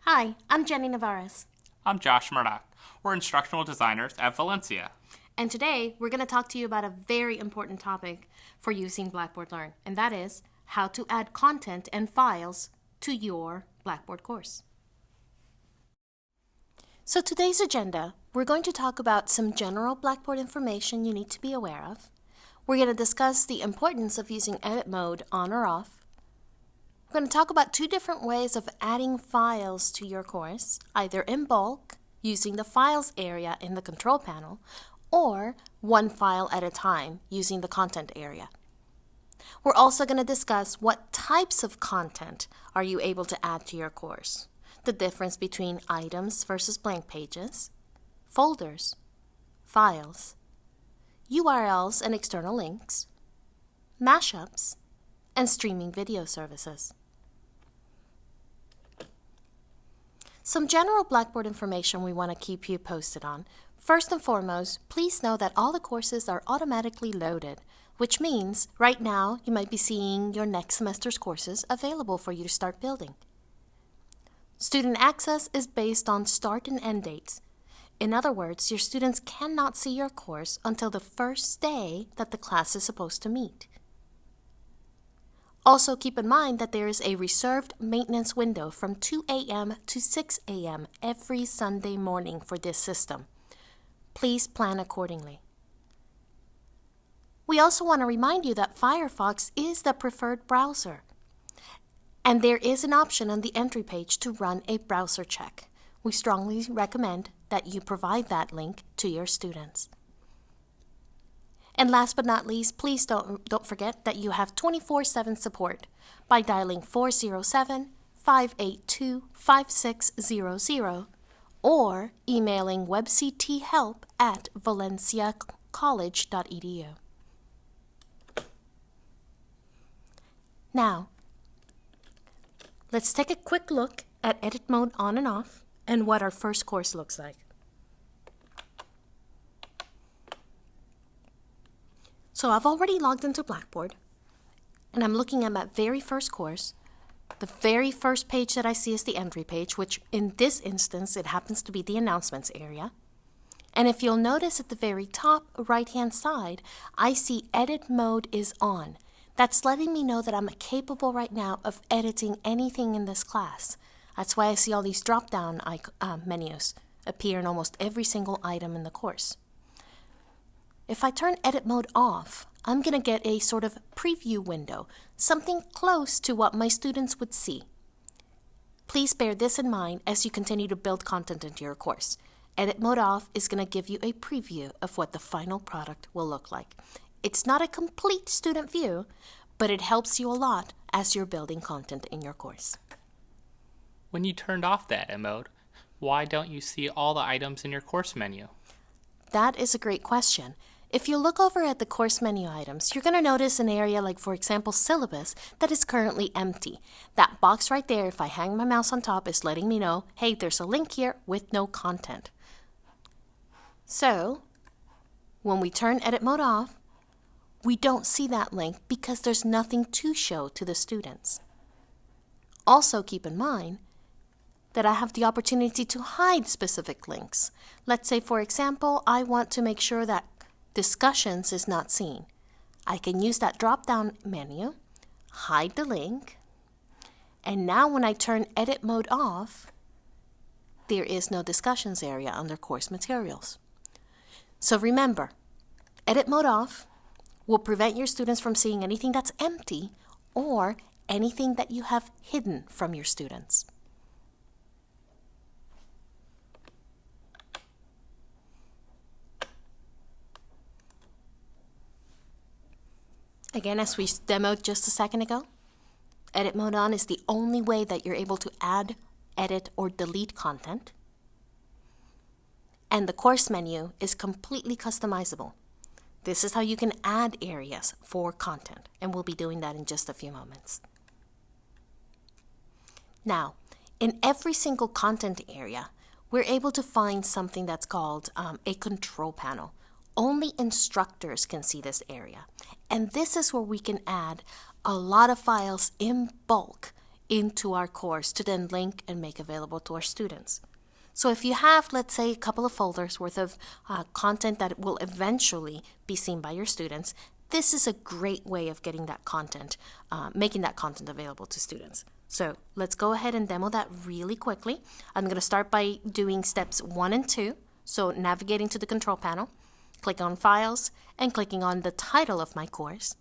Hi, I'm Jenny Navarez. I'm Josh Murdoch. We're instructional designers at Valencia. And today we're going to talk to you about a very important topic for using Blackboard Learn, and that is how to add content and files to your Blackboard course. So today's agenda, we're going to talk about some general Blackboard information you need to be aware of. We're going to discuss the importance of using edit mode on or off. We're going to talk about two different ways of adding files to your course, either in bulk, using the Files area in the Control Panel, or one file at a time, using the Content area. We're also going to discuss what types of content are you able to add to your course, the difference between items versus blank pages, folders, files, URLs and external links, mashups, and streaming video services. Some general Blackboard information we want to keep you posted on. First and foremost, please know that all the courses are automatically loaded, which means right now you might be seeing your next semester's courses available for you to start building. Student access is based on start and end dates. In other words, your students cannot see your course until the first day that the class is supposed to meet. Also, keep in mind that there is a reserved maintenance window from 2 a.m. to 6 a.m. every Sunday morning for this system. Please plan accordingly. We also want to remind you that Firefox is the preferred browser, and there is an option on the entry page to run a browser check. We strongly recommend that you provide that link to your students. And last but not least, please don't forget that you have 24/7 support by dialing 407-582-5600 or emailing webcthelp@valenciacollege.edu. Now, let's take a quick look at edit mode on and off and what our first course looks like. So I've already logged into Blackboard, and I'm looking at my very first course. The very first page that I see is the entry page, which in this instance, it happens to be the announcements area. And if you'll notice at the very top right-hand side, I see edit mode is on. That's letting me know that I'm capable right now of editing anything in this class. That's why I see all these drop-down menus appear in almost every single item in the course. If I turn edit mode off, I'm going to get a sort of preview window, something close to what my students would see. Please bear this in mind as you continue to build content into your course. Edit mode off is going to give you a preview of what the final product will look like. It's not a complete student view, but it helps you a lot as you're building content in your course. When you turned off the edit mode, why don't you see all the items in your course menu? That is a great question. If you look over at the course menu items, you're going to notice an area like, for example, syllabus that is currently empty. That box right there, if I hang my mouse on top, is letting me know, hey, there's a link here with no content. So, when we turn edit mode off, we don't see that link because there's nothing to show to the students. Also, keep in mind that I have the opportunity to hide specific links. Let's say, for example, I want to make sure that discussions is not seen. I can use that drop-down menu, hide the link, and now when I turn edit mode off, there is no discussions area under course materials. So remember, edit mode off will prevent your students from seeing anything that's empty or anything that you have hidden from your students. Again, as we demoed just a second ago, edit mode on is the only way that you're able to add, edit, or delete content. And the course menu is completely customizable. This is how you can add areas for content, and we'll be doing that in just a few moments. Now, in every single content area, we're able to find something that's called a control panel, only instructors can see this area. And this is where we can add a lot of files in bulk into our course to then link and make available to our students. So if you have, let's say, a couple of folders worth of content that will eventually be seen by your students, this is a great way of getting that content, making that content available to students. So let's go ahead and demo that really quickly. I'm going to start by doing steps 1 and 2. So navigating to the control panel, click on Files, and clicking on the title of my course.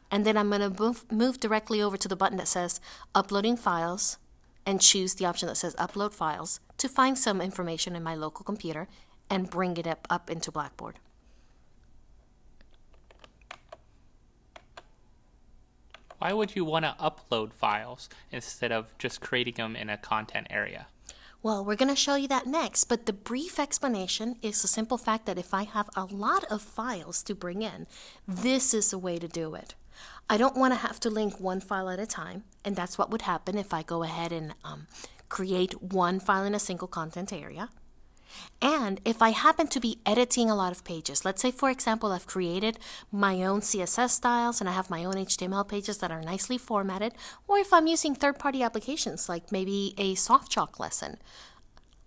And then I'm going to move directly over to the button that says Uploading Files, and choose the option that says Upload Files to find some information in my local computer and bring it up into Blackboard. Why would you want to upload files instead of just creating them in a content area? Well, we're going to show you that next, but the brief explanation is the simple fact that if I have a lot of files to bring in, this is the way to do it. I don't want to have to link one file at a time, and that's what would happen if I go ahead and create one file in a single content area. And if I happen to be editing a lot of pages, let's say, for example, I've created my own CSS styles and I have my own HTML pages that are nicely formatted, or if I'm using third-party applications like maybe a SoftChalk lesson,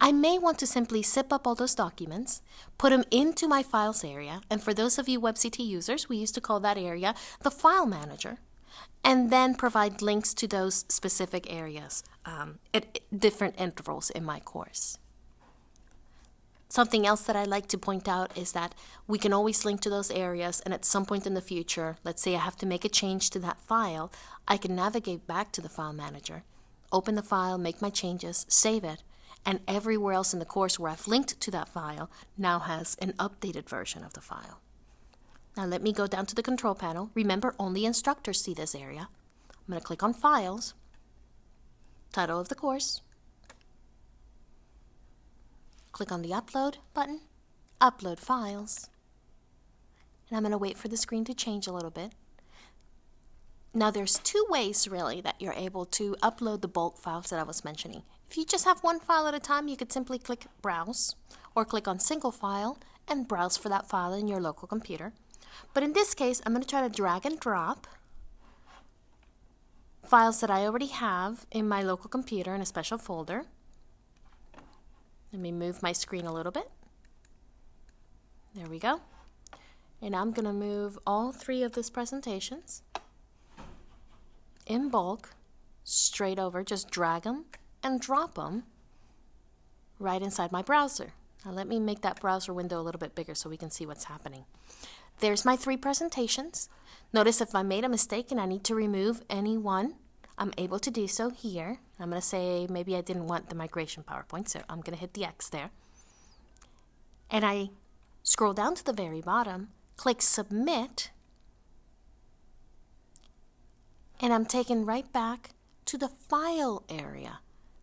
I may want to simply zip up all those documents, put them into my files area, and for those of you WebCT users, we used to call that area the file manager, and then provide links to those specific areas at different intervals in my course. Something else that I like to point out is that we can always link to those areas, and at some point in the future, let's say I have to make a change to that file, I can navigate back to the file manager, open the file, make my changes, save it, and everywhere else in the course where I've linked to that file now has an updated version of the file. Now let me go down to the control panel. Remember, only instructors see this area. I'm going to click on Files, title of the course, click on the Upload button, Upload Files, and I'm going to wait for the screen to change a little bit. Now there's two ways really that you're able to upload the bulk files that I was mentioning. If you just have one file at a time, you could simply click Browse, or click on Single File and browse for that file in your local computer. But in this case, I'm going to try to drag and drop files that I already have in my local computer in a special folder. Let me move my screen a little bit. There we go. And I'm going to move all 3 of these presentations in bulk straight over. Just drag them and drop them right inside my browser. Now let me make that browser window a little bit bigger so we can see what's happening. There's my 3 presentations. Notice if I made a mistake and I need to remove any one, I'm able to do so here. I'm going to say maybe I didn't want the migration PowerPoint, so I'm going to hit the X there. And I scroll down to the very bottom, click Submit, and I'm taken right back to the File area.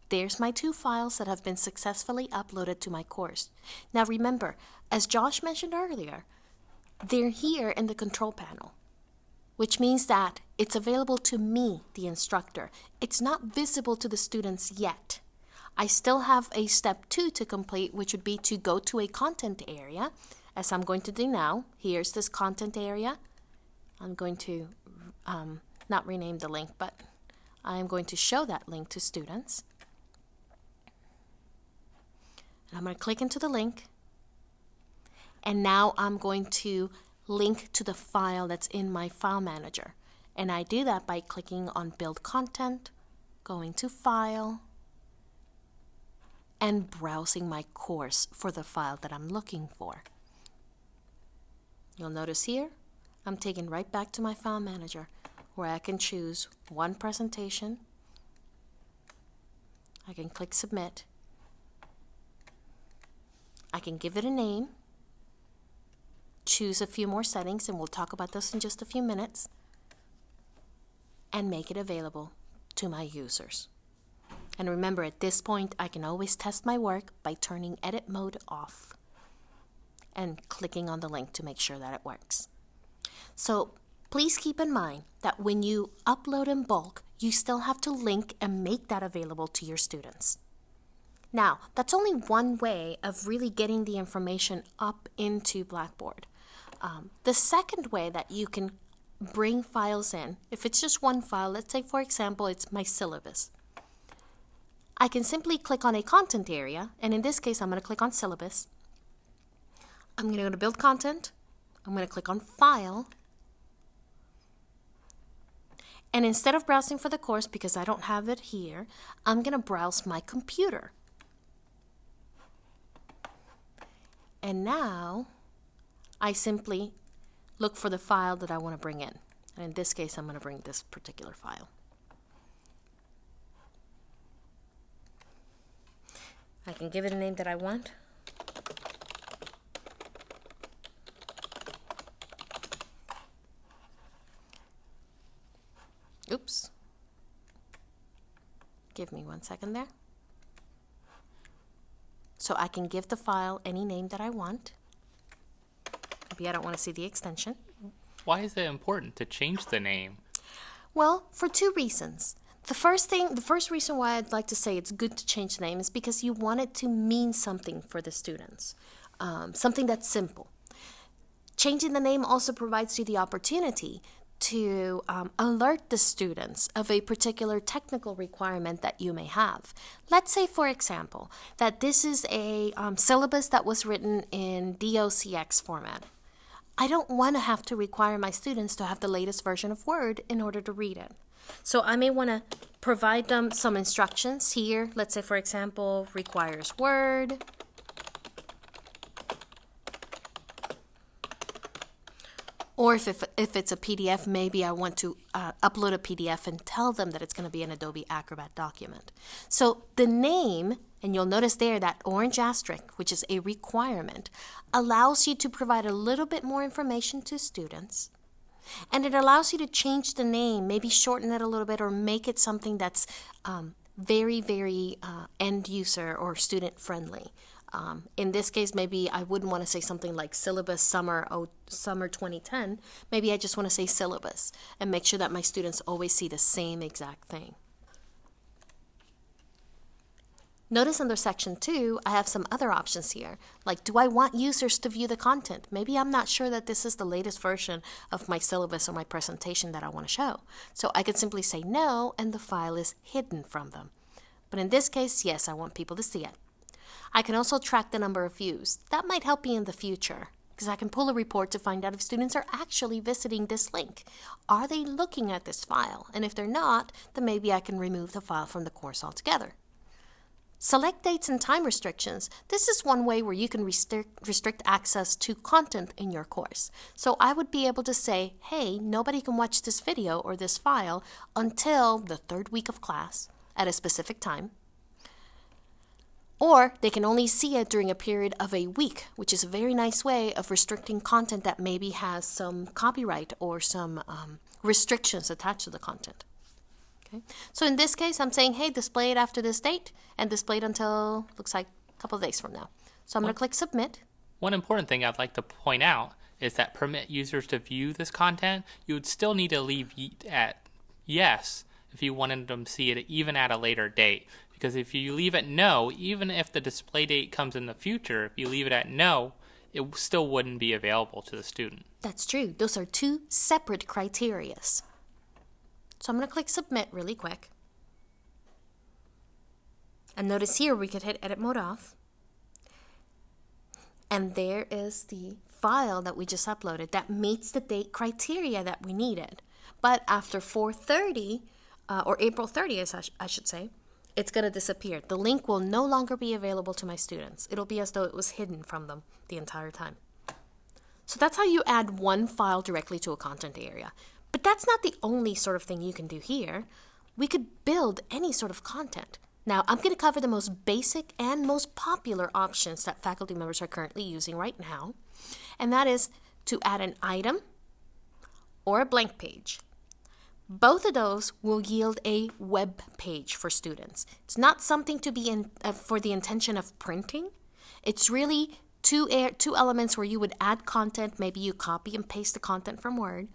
There's my 2 files that have been successfully uploaded to my course. Now remember, as Josh mentioned earlier, they're here in the control panel, which means that it's available to me, the instructor. It's not visible to the students yet. I still have a step 2 to complete, which would be to go to a content area, as I'm going to do now. Here's this content area. I'm going to not rename the link, but I'm going to show that link to students. And I'm going to click into the link, and now I'm going to link to the file that's in my file manager. And I do that by clicking on Build Content, going to File, and browsing my course for the file that I'm looking for. You'll notice here, I'm taken right back to my file manager where I can choose one presentation. I can click Submit. I can give it a name, choose a few more settings, and we'll talk about this in just a few minutes, and make it available to my users. And remember, at this point, I can always test my work by turning edit mode off and clicking on the link to make sure that it works. So please keep in mind that when you upload in bulk, you still have to link and make that available to your students. Now, that's only one way of really getting the information up into Blackboard. The second way that you can bring files in, if it's just one file, let's say for example it's my syllabus. I can simply click on a content area, and in this case I'm going to click on syllabus. I'm going to go to build content, I'm going to click on file, and instead of browsing for the course, because I don't have it here, I'm going to browse my computer. And now I simply look for the file that I want to bring in. And in this case, I'm going to bring this particular file. I can give it a name that I want. Oops. Give me 1 second there. So I can give the file any name that I want. Maybe I don't want to see the extension. Why is it important to change the name? Well, for two reasons. The first reason why I'd like to say it's good to change the name is because you want it to mean something for the students, something that's simple. Changing the name also provides you the opportunity to alert the students of a particular technical requirement that you may have. Let's say, for example, that this is a syllabus that was written in DOCX format. I don't want to have to require my students to have the latest version of Word in order to read it. So I may want to provide them some instructions here. Let's say, for example, requires Word. Or if it's a PDF, maybe I want to upload a PDF and tell them that it's going to be an Adobe Acrobat document. So the name, and you'll notice there that orange asterisk, which is a requirement, allows you to provide a little bit more information to students. And it allows you to change the name, maybe shorten it a little bit or make it something that's very, very end user or student friendly. In this case, maybe I wouldn't want to say something like syllabus summer 2010. Maybe I just want to say syllabus and make sure that my students always see the same exact thing. Notice under section 2, I have some other options here. Like, do I want users to view the content? Maybe I'm not sure that this is the latest version of my syllabus or my presentation that I want to show. So I can simply say no, and the file is hidden from them. But in this case, yes, I want people to see it. I can also track the number of views. That might help me in the future, because I can pull a report to find out if students are actually visiting this link. Are they looking at this file? And if they're not, then maybe I can remove the file from the course altogether. Select dates and time restrictions. This is one way where you can restrict access to content in your course. So I would be able to say, hey, nobody can watch this video or this file until the 3rd week of class at a specific time. Or they can only see it during a period of a week, which is a very nice way of restricting content that maybe has some copyright or some restrictions attached to the content. Okay. So in this case, I'm saying, hey, display it after this date and display it until, looks like a couple of days from now. So I'm going to click submit. One important thing I'd like to point out is that permit users to view this content, you would still need to leave at yes if you wanted them to see it even at a later date. Because if you leave it no, even if the display date comes in the future, if you leave it at no, it still wouldn't be available to the student. That's true. Those are two separate criteria. So I'm going to click submit really quick. And notice here we could hit edit mode off. And there is the file that we just uploaded that meets the date criteria that we needed. But after 4:30, or April 30th, I should say, it's going to disappear. The link will no longer be available to my students. It'll be as though it was hidden from them the entire time. So that's how you add one file directly to a content area. But that's not the only sort of thing you can do here. We could build any sort of content. Now, I'm going to cover the most basic and most popular options that faculty members are currently using right now. And that is to add an item or a blank page. Both of those will yield a web page for students. It's not something to be in for the intention of printing. It's really two elements where you would add content. Maybe you copy and paste the content from Word.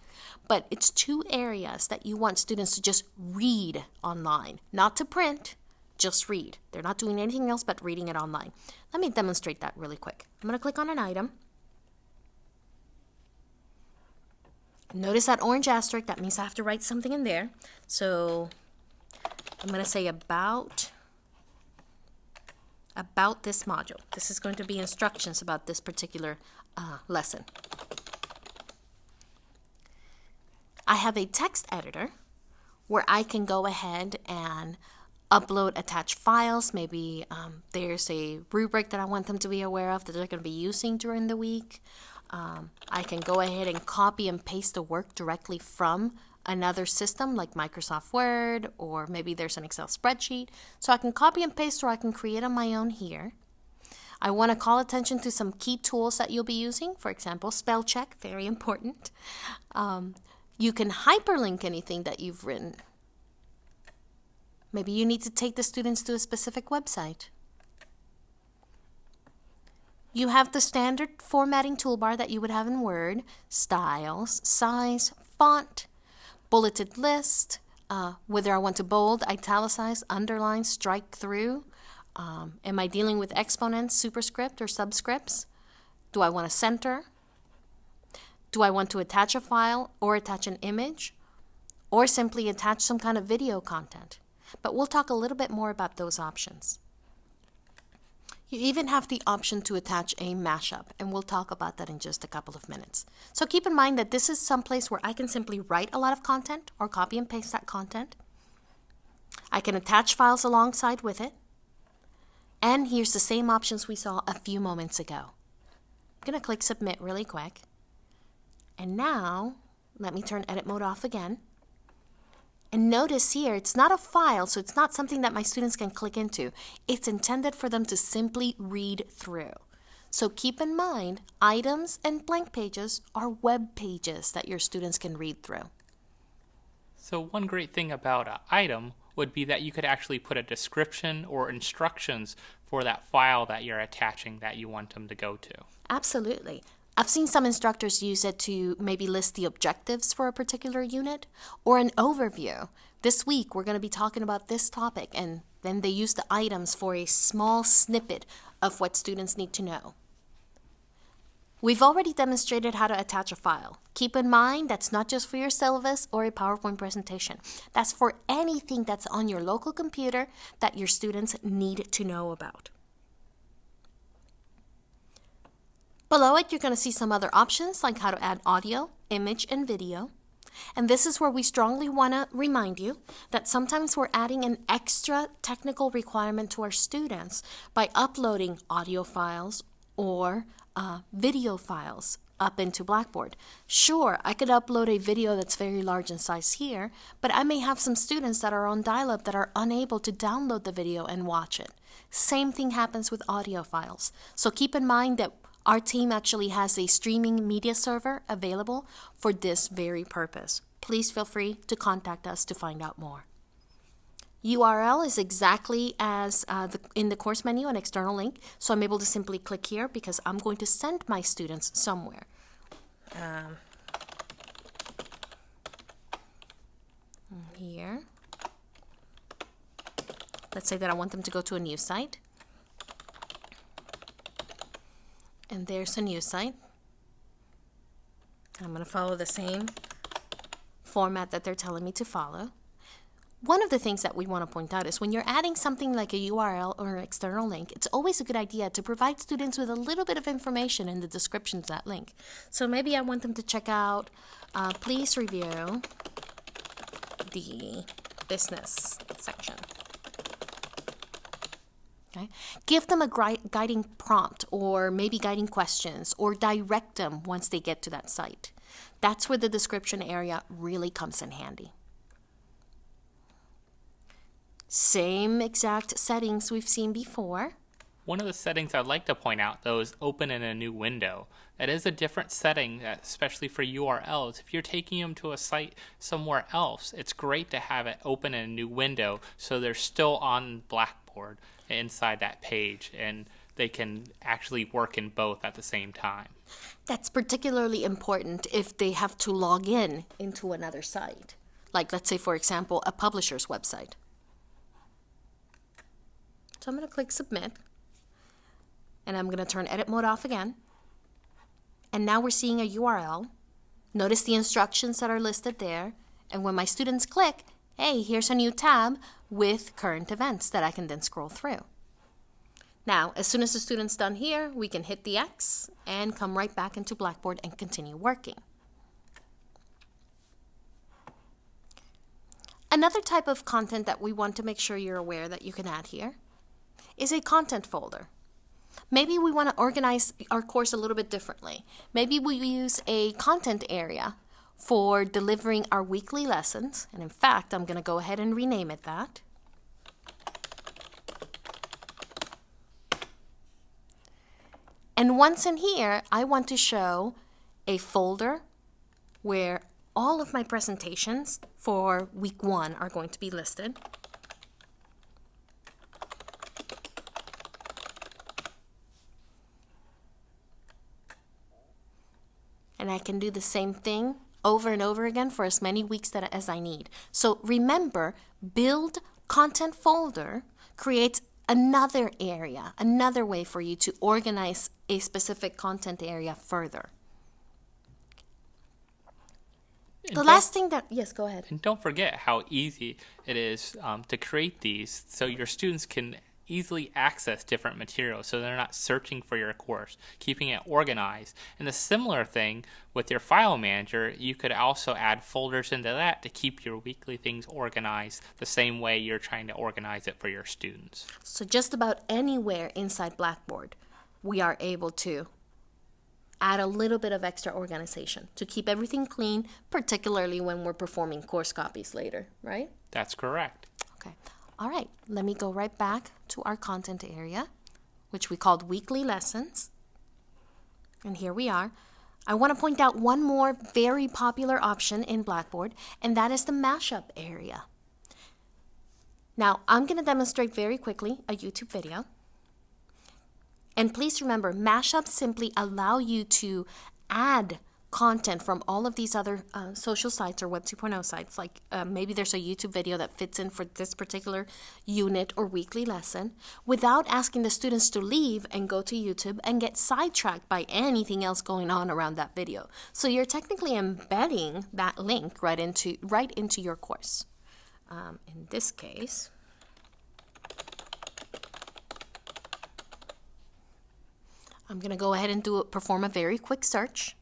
But it's two areas that you want students to just read online. Not to print, just read. They're not doing anything else but reading it online. Let me demonstrate that really quick. I'm going to click on an item. Notice that orange asterisk, that means I have to write something in there. So I'm going to say about this module. This is going to be instructions about this particular lesson. I have a text editor where I can go ahead and upload attached files. Maybe there's a rubric that I want them to be aware of that they're going to be using during the week. I can go ahead and copy and paste the work directly from another system like Microsoft Word, or maybe there's an Excel spreadsheet. So I can copy and paste, or I can create on my own here. I want to call attention to some key tools that you'll be using. For example, spell check, very important. You can hyperlink anything that you've written. Maybe you need to take the students to a specific website. You have the standard formatting toolbar that you would have in Word: styles, size, font, bulleted list, whether I want to bold, italicize, underline, strike through. Am I dealing with exponents, superscript, or subscripts? Do I want to center? Do I want to attach a file or attach an image, or simply attach some kind of video content? But we'll talk a little bit more about those options. You even have the option to attach a mashup, and we'll talk about that in just a couple of minutes. So keep in mind that this is some place where I can simply write a lot of content or copy and paste that content. I can attach files alongside with it. And here's the same options we saw a few moments ago. I'm going to click Submit really quick. And now, let me turn edit mode off again. And notice here, it's not a file, so it's not something that my students can click into. It's intended for them to simply read through. So keep in mind, items and blank pages are web pages that your students can read through. So one great thing about an item would be that you could actually put a description or instructions for that file that you're attaching that you want them to go to. Absolutely. I've seen some instructors use it to maybe list the objectives for a particular unit or an overview. This week we're going to be talking about this topic, and then they use the items for a small snippet of what students need to know. We've already demonstrated how to attach a file. Keep in mind that's not just for your syllabus or a PowerPoint presentation. That's for anything that's on your local computer that your students need to know about. Below it, you're going to see some other options like how to add audio, image, and video. And this is where we strongly want to remind you that sometimes we're adding an extra technical requirement to our students by uploading audio files or video files up into Blackboard. Sure, I could upload a video that's very large in size here, but I may have some students that are on dial-up that are unable to download the video and watch it. Same thing happens with audio files. So keep in mind that our team actually has a streaming media server available for this very purpose. Please feel free to contact us to find out more. URL is exactly as in the course menu, an external link. So I'm able to simply click here because I'm going to send my students somewhere. Here. Let's say that I want them to go to a news site. And there's a news site. I'm going to follow the same format that they're telling me to follow. One of the things that we want to point out is when you're adding something like a URL or an external link, it's always a good idea to provide students with a little bit of information in the description of that link. So maybe I want them to check out, please review the business section. Okay. Give them a guiding prompt or maybe guiding questions, or direct them once they get to that site. That's where the description area really comes in handy. Same exact settings we've seen before. One of the settings I'd like to point out, though, is open in a new window. That is a different setting, especially for URLs. If you're taking them to a site somewhere else, it's great to have it open in a new window so they're still on Blackboard inside that page, and they can actually work in both at the same time. That's particularly important if they have to log in into another site. Like, let's say, for example, a publisher's website. So I'm going to click Submit. And I'm going to turn edit mode off again. And now we're seeing a URL. Notice the instructions that are listed there. And when my students click, hey, here's a new tab with current events that I can then scroll through. Now, as soon as the student's done here, we can hit the X and come right back into Blackboard and continue working. Another type of content that we want to make sure you're aware that you can add here is a content folder. Maybe we want to organize our course a little bit differently. Maybe we use a content area for delivering our weekly lessons. And in fact, I'm going to go ahead and rename it that. And once in here, I want to show a folder where all of my presentations for week 1 are going to be listed. And I can do the same thing over and over again for as many weeks as I need. So remember, build content folder creates another area, another way for you to organize a specific content area further. The last thing that, yes, go ahead. And don't forget how easy it is to create these so your students can easily access different materials so they're not searching for your course, keeping it organized. And a similar thing with your file manager, you could also add folders into that to keep your weekly things organized the same way you're trying to organize it for your students. So just about anywhere inside Blackboard, we are able to add a little bit of extra organization to keep everything clean, particularly when we're performing course copies later, right? That's correct. Okay. All right, let me go right back to our content area, which we called weekly lessons. And here we are. I want to point out one more very popular option in Blackboard, and that is the Mashup area. Now, I'm going to demonstrate very quickly a YouTube video. And please remember, Mashup simply allow you to add content from all of these other social sites or Web 2.0 sites, like maybe there's a YouTube video that fits in for this particular unit or weekly lesson, without asking the students to leave and go to YouTube and get sidetracked by anything else going on around that video. So you're technically embedding that link right into your course. In this case, I'm going to go ahead and perform a very quick search.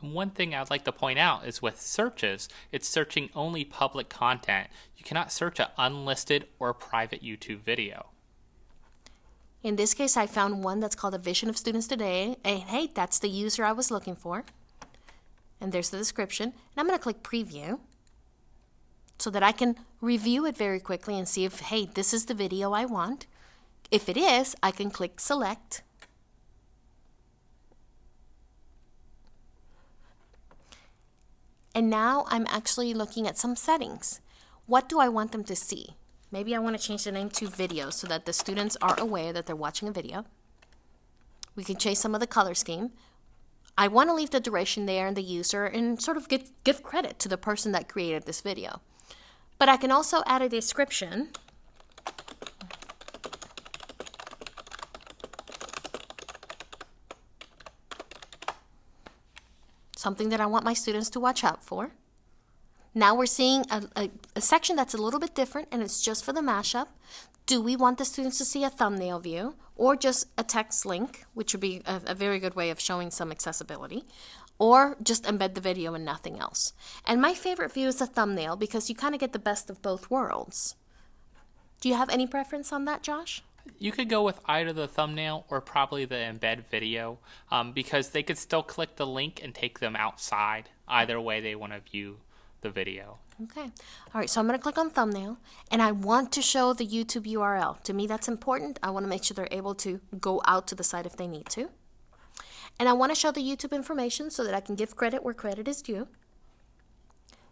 And one thing I'd like to point out is with searches, it's searching only public content. You cannot search an unlisted or private YouTube video. In this case, I found one that's called A Vision of Students Today. And hey, that's the user I was looking for. And there's the description. And I'm going to click Preview so that I can review it very quickly and see if, hey, this is the video I want. If it is, I can click Select. And now I'm actually looking at some settings. What do I want them to see? Maybe I want to change the name to video so that the students are aware that they're watching a video. We can change some of the color scheme. I want to leave the duration there and the user and sort of give credit to the person that created this video. But I can also add a description. Something that I want my students to watch out for. Now we're seeing a section that's a little bit different, and it's just for the mashup. Do we want the students to see a thumbnail view or just a text link, which would be a very good way of showing some accessibility, or just embed the video and nothing else? And my favorite view is the thumbnail because you kind of get the best of both worlds. Do you have any preference on that, Josh? You could go with either the thumbnail or probably the embed video because they could still click the link and take them outside. Either way they want to view the video. Okay. All right, so I'm going to click on thumbnail, and I want to show the YouTube URL. To me, that's important. I want to make sure they're able to go out to the site if they need to. And I want to show the YouTube information so that I can give credit where credit is due.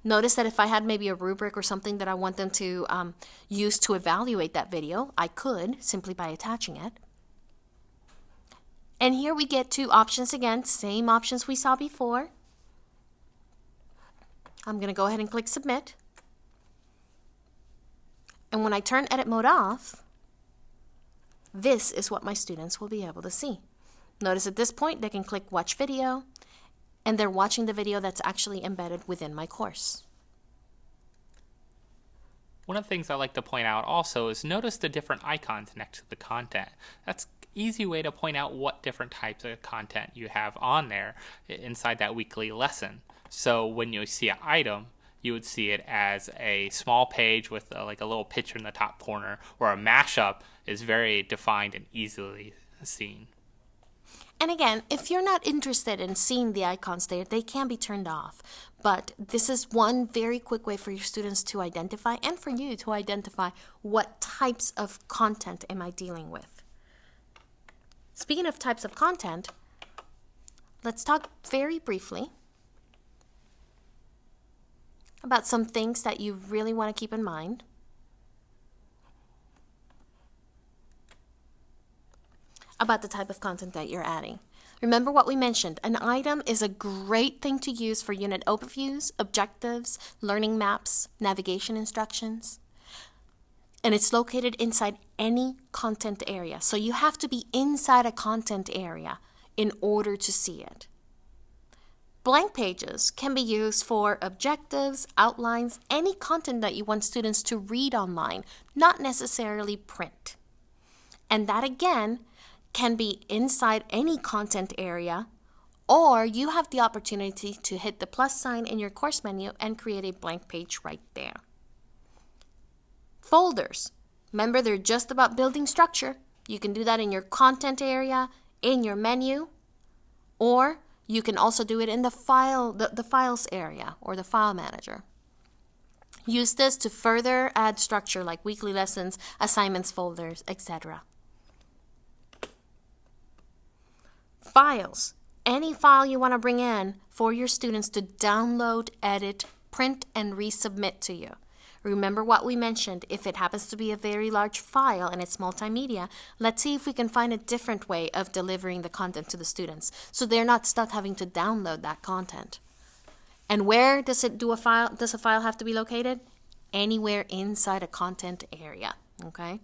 Notice that if I had maybe a rubric or something that I want them to use to evaluate that video, I could simply by attaching it. And here we get to options again, same options we saw before. I'm going to go ahead and click Submit. And when I turn Edit Mode off, this is what my students will be able to see. Notice at this point they can click Watch Video, and they're watching the video that's actually embedded within my course. One of the things I like to point out also is notice the different icons next to the content. That's an easy way to point out what different types of content you have on there inside that weekly lesson. So when you see an item, you would see it as a small page with like a little picture in the top corner, or a mashup is very defined and easily seen. And again, if you're not interested in seeing the icons there, they can be turned off. But this is one very quick way for your students to identify, and for you to identify, what types of content am I dealing with. Speaking of types of content, let's talk very briefly about some things that you really want to keep in mind. About the type of content that you're adding. Remember what we mentioned. An item is a great thing to use for unit overviews, objectives, learning maps, navigation instructions. And it's located inside any content area. So you have to be inside a content area in order to see it. Blank pages can be used for objectives, outlines, any content that you want students to read online, not necessarily print. And that again can be inside any content area, or you have the opportunity to hit the plus sign in your course menu and create a blank page right there. Folders. Remember, they're just about building structure. You can do that in your content area, in your menu, or you can also do it in the files area or the file manager. Use this to further add structure like weekly lessons, assignments, folders, etc. Files. Any file you want to bring in for your students to download, edit, print, and resubmit to you. Remember what we mentioned. If it happens to be a very large file and it's multimedia, let's see if we can find a different way of delivering the content to the students so they're not stuck having to download that content. And where does a file have to be located? Anywhere inside a content area. Okay?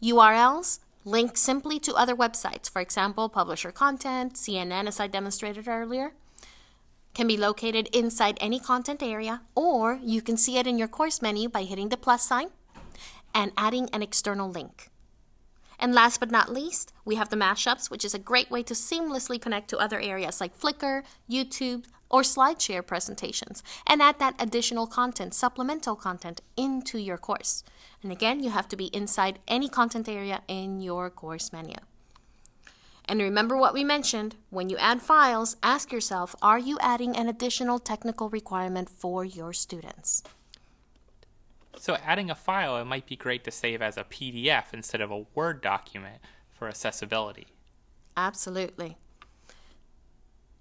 URLs. Link simply to other websites. For example, publisher content, CNN, as I demonstrated earlier, can be located inside any content area, or you can see it in your course menu by hitting the plus sign and adding an external link. And last but not least, we have the mashups, which is a great way to seamlessly connect to other areas like Flickr, YouTube, or SlideShare presentations, and add that additional content, supplemental content, into your course. And again, you have to be inside any content area in your course menu. And remember what we mentioned, when you add files, ask yourself, are you adding an additional technical requirement for your students? So adding a file, it might be great to save as a PDF instead of a Word document for accessibility. Absolutely.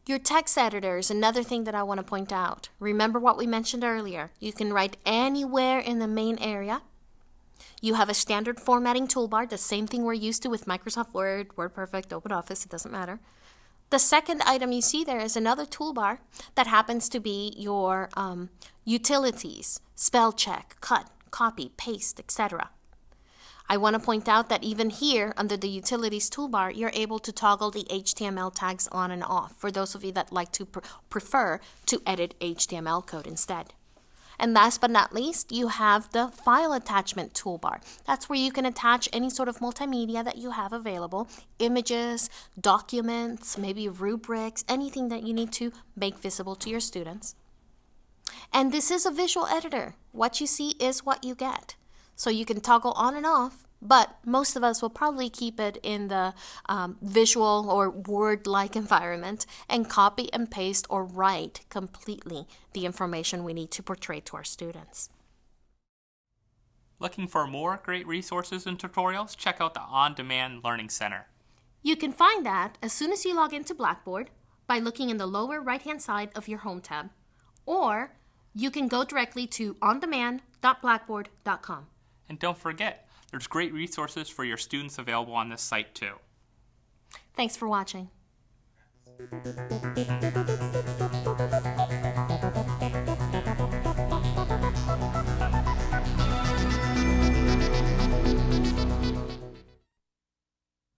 Your text editor is another thing that I want to point out. Remember what we mentioned earlier. You can write anywhere in the main area. You have a standard formatting toolbar, the same thing we're used to with Microsoft Word, WordPerfect, OpenOffice, it doesn't matter. The second item you see there is another toolbar that happens to be your utilities, spell check, cut, copy, paste, etc. I want to point out that even here under the Utilities toolbar, you're able to toggle the HTML tags on and off for those of you that like to prefer to edit HTML code instead. And last but not least, you have the File Attachment toolbar. That's where you can attach any sort of multimedia that you have available, images, documents, maybe rubrics, anything that you need to make visible to your students. And this is a visual editor. What you see is what you get. So you can toggle on and off, but most of us will probably keep it in the visual or Word-like environment and copy and paste or write completely the information we need to portray to our students. Looking for more great resources and tutorials? Check out the On Demand Learning Center. You can find that as soon as you log into Blackboard by looking in the lower right-hand side of your Home tab, or you can go directly to ondemand.blackboard.com. And don't forget, there's great resources for your students available on this site too. Thanks for watching.